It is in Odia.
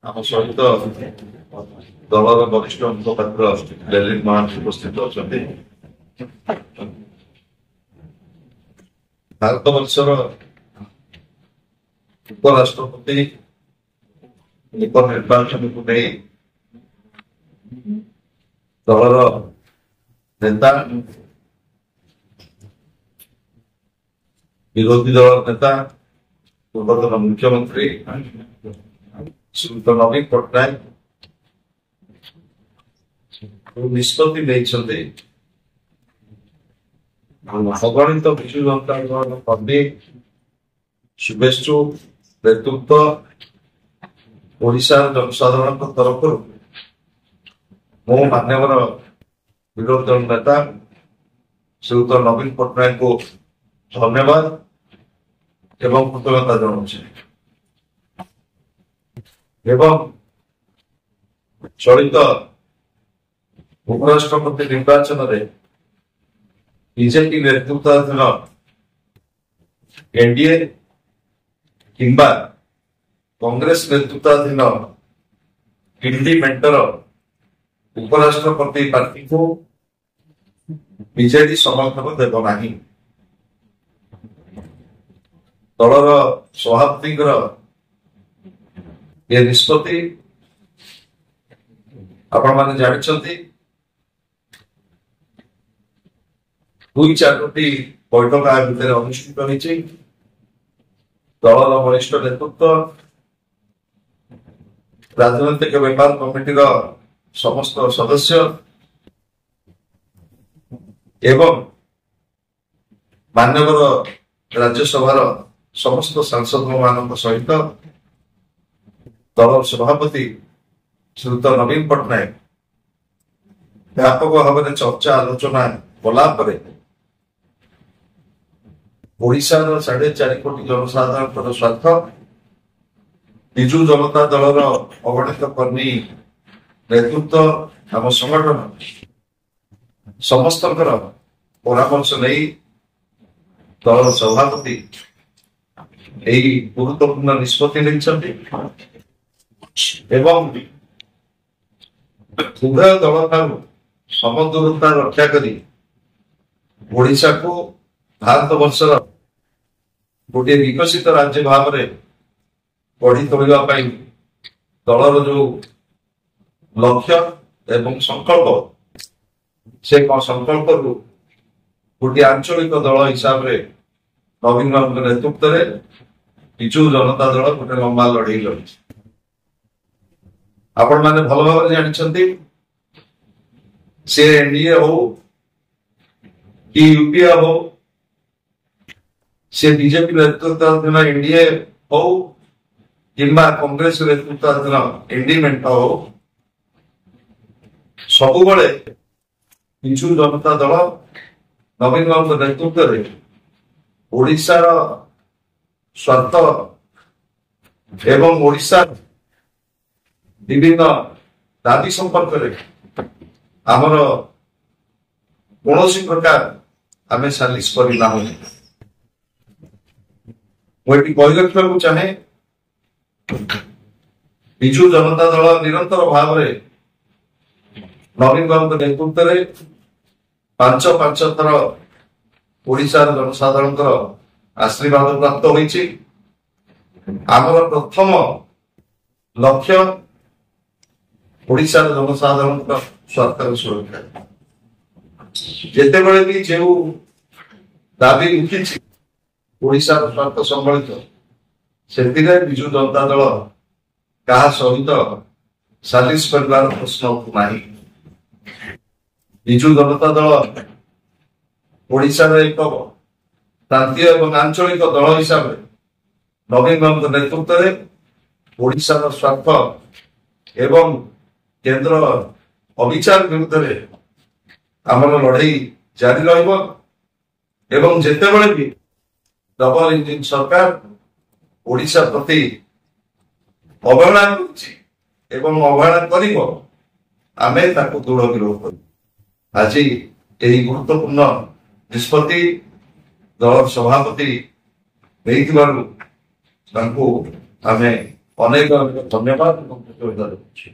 ଆମ ସହିତ ଦଳର ବରିଷ୍ଠ ମୁଖପାତ୍ର ଲଲିତ ମହାନ୍ତି ଉପସ୍ଥିତ ଅଛନ୍ତି। ଭାରତ ବର୍ଷର ଉପରାଷ୍ଟ୍ରପତି ନିର୍ବାଚନକୁ ନେଇ ଦଳର ନେତା, ବିରୋଧୀ ଦଳ ନେତା, ପୂର୍ବତନ ମୁଖ୍ୟମନ୍ତ୍ରୀ ଶ୍ରୀଯୁକ୍ତ ନବୀନ ପଟ୍ଟନାୟକ ନିଷ୍ପତ୍ତି ନେଇଛନ୍ତି। ଅଗଣିତ ବିଜୁ ଜନତା ଦଳର କର୍ମୀ, ଶୁଭେଚ୍ଛୁ, ନେତୃତ୍ୱ, ଓଡ଼ିଶାର ଜନସାଧାରଣଙ୍କ ତରଫରୁ ମୋ ମାନ୍ୟବର ବିରୋଧୀ ଦଳ ନେତା ଶ୍ରୀଯୁକ୍ତ ନବୀନ ପଟ୍ଟନାୟକଙ୍କୁ ଧନ୍ୟବାଦ ଏବଂ କୃତଜ୍ଞତା ଜଣାଉଛି ଏବଂ ଚଳିତ ଉପରାଷ୍ଟ୍ରପତି ନିର୍ବାଚନରେ ବିଜେପି ନେତୃତ୍ୱାଧୀନ ଏନଡିଏ କିମ୍ବା କଂଗ୍ରେସ ନେତୃତ୍ୱାଧୀନ ଇଣ୍ଡି ମେଣ୍ଟର ଉପରାଷ୍ଟ୍ରପତି ପ୍ରାର୍ଥୀଙ୍କୁ ବିଜେଡି ସମର୍ଥନ ଦେବ ନାହିଁ। ଦଳର ସଭାପତିଙ୍କର ଏ ନିଷ୍ପତ୍ତି ଆପଣମାନେ ଜାଣିଛନ୍ତି। 2-4ଟି ବୈଠକ ଭିତରେ ଅନୁଷ୍ଠିତ ହୋଇଛି। ଦଳର ବରିଷ୍ଠ ନେତୃତ୍ୱ, ରାଜନୈତିକ ବ୍ୟାପାର କମିଟିର ସମସ୍ତ ସଦସ୍ୟ ଏବଂ ମାନ୍ୟବର ରାଜ୍ୟସଭାର ସମସ୍ତ ସାଂସଦମାନଙ୍କ ସହିତ ଦଳର ସଭାପତି ଶ୍ରୀଯୁକ୍ତ ନବୀନ ପଟ୍ଟନାୟକ ବ୍ୟାପକ ଭାବରେ ଚର୍ଚ୍ଚା ଆଲୋଚନା କଲା ପରେ ଓଡ଼ିଶାର 4.5 କୋଟି ଜନସାଧାରଣଙ୍କର ସ୍ୱାର୍ଥ, ବିଜୁ ଜନତା ଦଳର ଅଗଣିତ କର୍ମୀ, ନେତୃତ୍ୱ, ଆମ ସଂଗଠନ ସମସ୍ତଙ୍କର ପରାମର୍ଶ ନେଇ ଦଳର ସଭାପତି ଏହି ଗୁରୁତ୍ୱପୂର୍ଣ୍ଣ ନିଷ୍ପତ୍ତି ନେଇଛନ୍ତି ଏବଂ ଉଭୟ ଦଳ ଠାରୁ ସମଦୂରତା ରକ୍ଷା କରି ଓଡ଼ିଶାକୁ ଭାରତ ବର୍ଷର ଗୋଟିଏ ବିକଶିତ ରାଜ୍ୟ ଭାବରେ ଗଢି ତୋଳିବା ପାଇଁ ଦଳର ଯୋଉ ଲକ୍ଷ୍ୟ ଏବଂ ସଂକଳ୍ପ, ସେ ସଂକଳ୍ପରୁ ଗୋଟିଏ ଆଞ୍ଚଳିକ ଦଳ ହିସାବରେ ନବୀନ ବାବୁଙ୍କ ନେତୃତ୍ୱରେ ବିଜୁ ଜନତା ଦଳ ଗୋଟେ ଲମ୍ବା ଲଢେଇ ଲଢିଛି। ଆପଣମାନେ ଭଲ ଭାବରେ ଜାଣିଛନ୍ତି, ସେ ଏନଡିଏ ହଉ କି ୟୁପିଏ ହଉ, ସେ ବିଜେପି ନେତୃତ୍ୱାଧୀନ ଏନଡିଏ ହଉ କିମ୍ବା କଂଗ୍ରେସ ନେତୃତ୍ୱାଧୀନ ଏନଡି ମେଣ୍ଟ ହଉ, ସବୁବେଳେ ବିଜୁ ଜନତା ଦଳ ନବୀନ ବାବୁଙ୍କ ନେତୃତ୍ୱରେ ଓଡ଼ିଶାର ସ୍ୱାର୍ଥ ଏବଂ ଓଡ଼ିଶାର ବିଭିନ୍ନ ଦାବି ସମ୍ପର୍କରେ ଆମର କୌଣସି ପ୍ରକାର ଆମେ ସାଲିସ କରିନାହୁଁ। ମୁଁ ଏଠି କହି ରଖିବାକୁ ଚାହେଁ, ବିଜୁ ଜନତା ଦଳ ନିରନ୍ତର ଭାବରେ ନବୀନ ବାବୁଙ୍କ ନେତୃତ୍ୱରେ 5 ଥର ଓଡ଼ିଶାର ଜନସାଧାରଣଙ୍କର ଆଶୀର୍ବାଦ ପ୍ରାପ୍ତ ହୋଇଛି। ଆମର ପ୍ରଥମ ଲକ୍ଷ୍ୟ ଓଡ଼ିଶାର ଜନସାଧାରଣଙ୍କ ସ୍ୱାର୍ଥର ସୁରକ୍ଷା। ଯେତେବେଳେ ବି ଯେଉଁ ଦାବି ଉଠିଛି ଓଡ଼ିଶାର ସ୍ୱାର୍ଥ ସମ୍ବଳିତ, ସେଥିରେ ବିଜୁ ଜନତା ଦଳ କାହା ସହିତ ସାଲିସ କରିବାର ପ୍ରଶ୍ନ ଉଠୁନାହିଁ। ବିଜୁ ଜନତା ଦଳ ଓଡ଼ିଶାର ଏକ ପ୍ରାନ୍ତୀୟ ଏବଂ ଆଞ୍ଚଳିକ ଦଳ ହିସାବରେ ନବୀନ ବାବୁଙ୍କ ନେତୃତ୍ୱରେ ଓଡ଼ିଶାର ସ୍ୱାର୍ଥ ଏବଂ କେନ୍ଦ୍ର ଅବିଚାର ବିରୁଦ୍ଧରେ ଆମର ଲଢେଇ ଜାରି ରହିବ ଏବଂ ଯେତେବେଳେ ବି ଡବଲ ଇଞ୍ଜିନ ସରକାର ଓଡ଼ିଶା ପ୍ରତି ଅବହେଳା କରୁଛି ଏବଂ ଅବହେଳା କରିବ, ଆମେ ତାକୁ ଦୃଢ଼ ବିରୋଧ କରିବୁ। ଆଜି ଏହି ଗୁରୁତ୍ୱପୂର୍ଣ୍ଣ ନିଷ୍ପତ୍ତି ଦଳର ସଭାପତି ନେଇଥିବାରୁ ତାଙ୍କୁ ଆମେ ଅନେକ ଅନେକ ଧନ୍ୟବାଦ ଏବଂ କୃତଜ୍ଞତା ରହୁଛି।